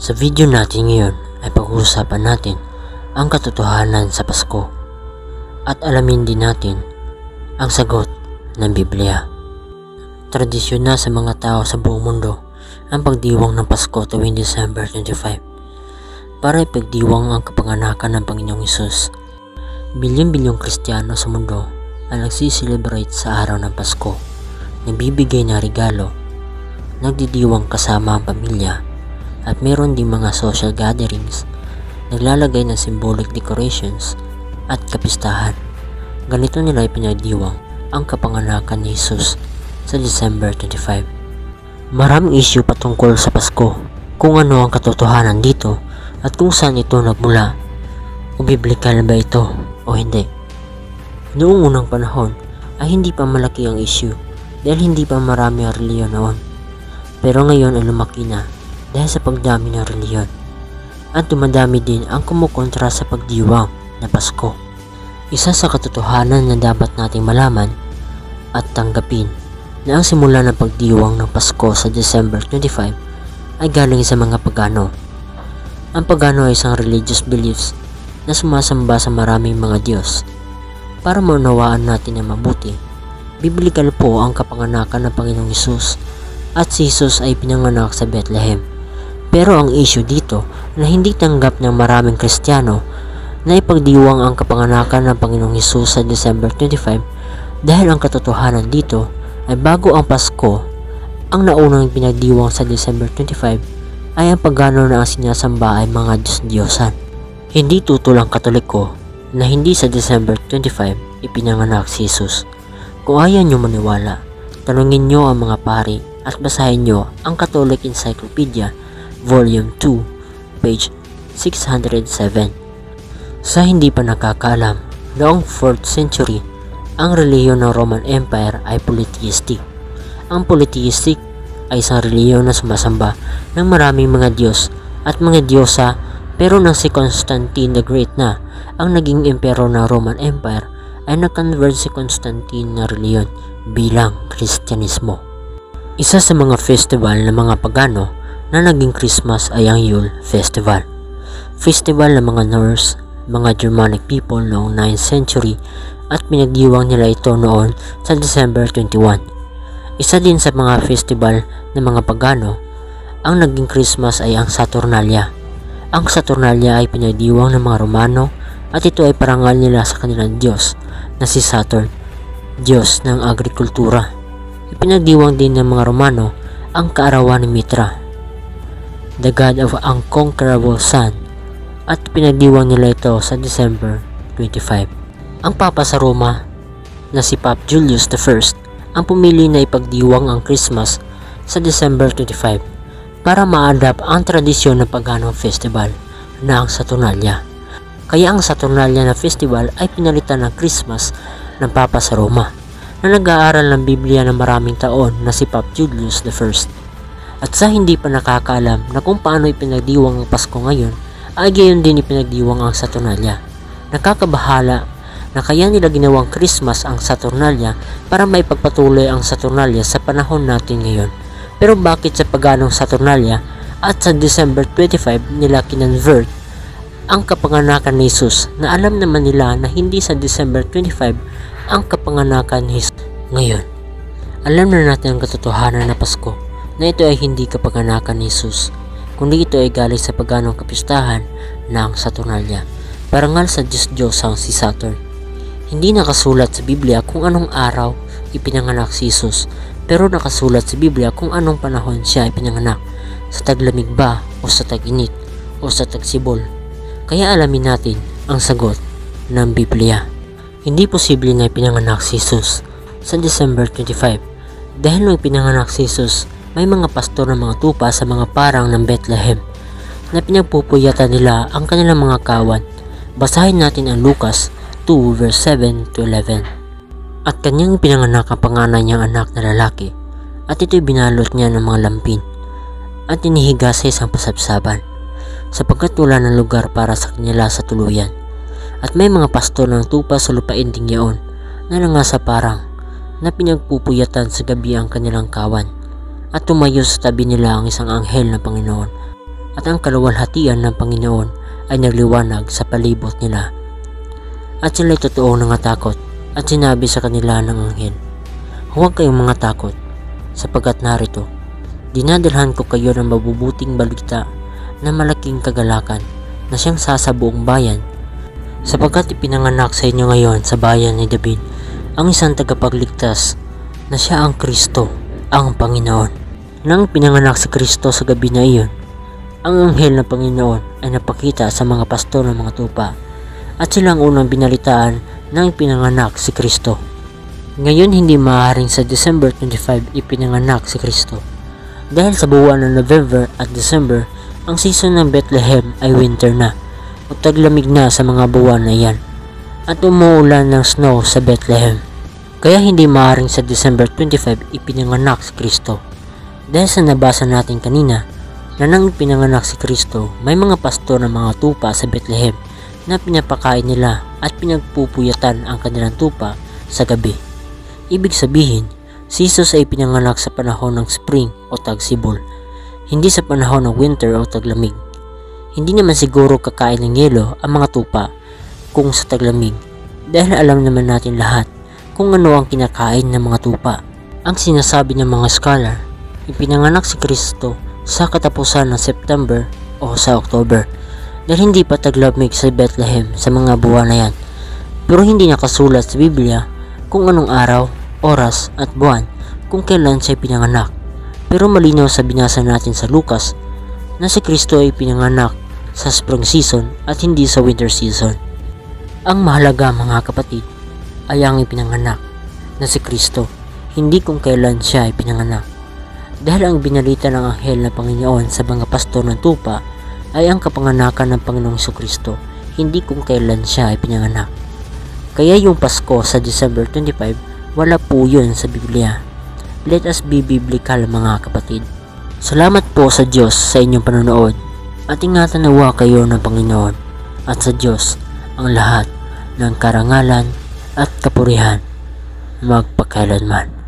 Sa video natin ngayon ay pag-uusapan natin ang katotohanan sa Pasko at alamin din natin ang sagot ng Biblia. Tradisyon na sa mga tao sa buong mundo ang pagdiwang ng Pasko tuwing December 25 para ipagdiwang ang kapanganakan ng Panginoong Hesus. Bilyong-bilyong Kristiyano sa mundo ang nagsiselebrate sa araw ng Pasko, nagbibigay ng regalo, nagdidiwang kasama ang pamilya, at meron din mga social gatherings, naglalagay ng symbolic decorations at kapistahan. Ganito nila ipinagdiwang ang kapanganakan ni Jesus sa December 25. Maraming issue patungkol sa Pasko, kung ano ang katotohanan dito at kung saan ito nagmula, o biblikal ba ito o hindi. Noong unang panahon ay hindi pa malaki ang issue dahil hindi pa marami ang reliyon noon. Pero ngayon ay lumaki na dahil sa pagdami ng reliyon, at dumadami din ang kumukontra sa pagdiwang na Pasko. Isa sa katotohanan na dapat nating malaman at tanggapin na ang simula ng pagdiwang ng Pasko sa December 25 ay galing sa mga pagano. Ang pagano ay isang religious beliefs na sumasamba sa maraming mga Diyos. Para maunawaan natin ang mabuti, biblikal po ang kapanganakan ng Panginoong Hesus, at si Jesus ay pinanganak sa Bethlehem. Pero ang issue dito na hindi tanggap ng maraming Kristiyano na ipagdiwang ang kapanganakan ng Panginoong Hesus sa December 25 dahil ang katotohanan dito ay bago ang Pasko, ang naunang pinagdiwang sa December 25 ay ang pagano na ang sinasamba ay mga Diyos-Diyosan. Hindi tutol ang Katoliko na hindi sa December 25 ipinanganak si Jesus. Kung ayaw nyo maniwala, tanungin nyo ang mga pari at basahin nyo ang Catholic Encyclopedia Volume 2, page 607. Sa hindi pa nakakaalam, noong 4th century, ang reliyon ng Roman Empire ay polytheistic. Ang polytheistic ay isang reliyon na sumasamba ng maraming mga Diyos at mga Diyosa, pero nang si Constantine the Great na ang naging emperor ng Roman Empire, ay nag-convert si Constantine na reliyon bilang Kristyanismo. Isa sa mga festival ng mga pagano na naging Christmas ay ang Yule Festival. Festival ng mga Norse, mga Germanic people noong 9th century, at pinagdiwang nila ito noon sa December 21. Isa din sa mga festival ng mga pagano, ang naging Christmas ay ang Saturnalia. Ang Saturnalia ay pinagdiwang ng mga Romano at ito ay parangal nila sa kanilang Diyos na si Saturn, Diyos ng agrikultura. Ipinagdiwang din ng mga Romano ang kaarawan ni Mitra, the god of unconquerable sun, at pinagdiwang nila ito sa December 25. Ang Papa sa Roma na si Pope Julius I ang pumili na ipagdiwang ang Christmas sa December 25 para ma-adapt ang tradisyon ng paganong festival na ang Saturnalia. Kaya ang Saturnalia na festival ay pinalitan ng Christmas ng Papa sa Roma na nag-aaral ng Biblia ng maraming taon na si Pope Julius I. At sa hindi pa nakakaalam na kung paano ipinagdiwang ang Pasko ngayon, ay gayon din ipinagdiwang ang Saturnalia. Nakakabahala na kaya nila ginawang Christmas ang Saturnalia para maipagpatuloy ang Saturnalia sa panahon natin ngayon. Pero bakit sa paganong Saturnalia at sa December 25 nila kinonvert ang kapanganakan ni Jesus, na alam naman nila na hindi sa December 25 ang kapanganakan ni Jesus ngayon? Alam na natin ang katotohanan na Pasko, na ito ay hindi kapanganakan ni Jesus, kundi ito ay galing sa paganong kapistahan ng Saturnalia, parangal sa Diyos-Diyosang si Saturn. Hindi nakasulat sa Biblia kung anong araw ipinanganak si Jesus, pero nakasulat sa Biblia kung anong panahon siya ipinanganak, sa taglamig ba o sa tag-init o sa tagsibol. Kaya alamin natin ang sagot ng Biblia. Hindi posible na ipinanganak si Jesus sa December 25 dahil nung ipinanganak si Jesus, may mga pastor ng mga tupa sa mga parang ng Bethlehem na pinagpupuyatan nila ang kanilang mga kawan. Basahin natin ang Lucas 2 verse 7 to 11. At kanyang pinanganak ang panganay niyang anak na lalaki, at ito'y binalot niya ng mga lampin at inihiga sa isang pasabsaban, sapagkat wala ng lugar para sa kanila sa tuluyan. At may mga pastor ng tupa sa lupain ding yaon na nangasa parang na pinagpupuyatan sa gabi ang kanilang kawan, at tumayo sa tabi nila ang isang anghel ng Panginoon at ang kaluwalhatian ng Panginoon ay nagliwanag sa palibot nila. At sila'y totoong nangatakot at sinabi sa kanila ng anghel, "Huwag kayong mga takot, sapagkat narito, dinadalhan ko kayo ng mabubuting balita na malaking kagalakan na siyang sasabuong bayan, sapagkat ipinanganak sa inyo ngayon sa bayan ni David ang isang tagapagligtas na siya ang Kristo, ang Panginoon." Nang pinanganak si Kristo sa gabi na iyon, ang anghel ng Panginoon ay napakita sa mga pastor ng mga tupa at sila ang unang binalitaan nang ipinanganak si Kristo. Ngayon hindi maaaring sa December 25 ipinanganak si Kristo dahil sa buwan ng November at December ang season ng Bethlehem ay winter na o taglamig na sa mga buwan na iyan at umuulan ng snow sa Bethlehem. Kaya hindi maaaring sa December 25 ipinanganak si Kristo. Dahil sa nabasa natin kanina na nang pinanganak si Kristo, may mga pastor ng mga tupa sa Bethlehem na pinapakain nila at pinagpupuyatan ang kanilang tupa sa gabi. Ibig sabihin, si Jesus ay pinanganak sa panahon ng spring o tagsibol, hindi sa panahon ng winter o taglamig. Hindi naman siguro kakain ng yelo ang mga tupa kung sa taglamig dahil alam naman natin lahat kung ano ang kinakain ng mga tupa. Ang sinasabi ng mga scholar, ipinanganak si Kristo sa katapusan ng September o sa October dahil hindi pa taglamig sa Bethlehem sa mga buwan na yan. Pero hindi nakasulat sa Biblia kung anong araw, oras at buwan kung kailan siya pinanganak. Pero malinaw sa binasa natin sa Lucas na si Kristo ay pinanganak sa spring season at hindi sa winter season. Ang mahalaga mga kapatid ay ang ipinanganak na si Kristo, hindi kung kailan siya ay pinanganak. Dahil ang binalita ng anghel ng Panginoon sa mga pastor ng tupa ay ang kapanganakan ng Panginoong Jesucristo, hindi kung kailan siya ay pinanganak. Kaya yung Pasko sa December 25, wala po yun sa Biblia. Let us be biblical mga kapatid. Salamat po sa Diyos sa inyong panonood at ingatan nawa kayo ng Panginoon at sa Diyos ang lahat ng karangalan at kapurihan magpakailanman.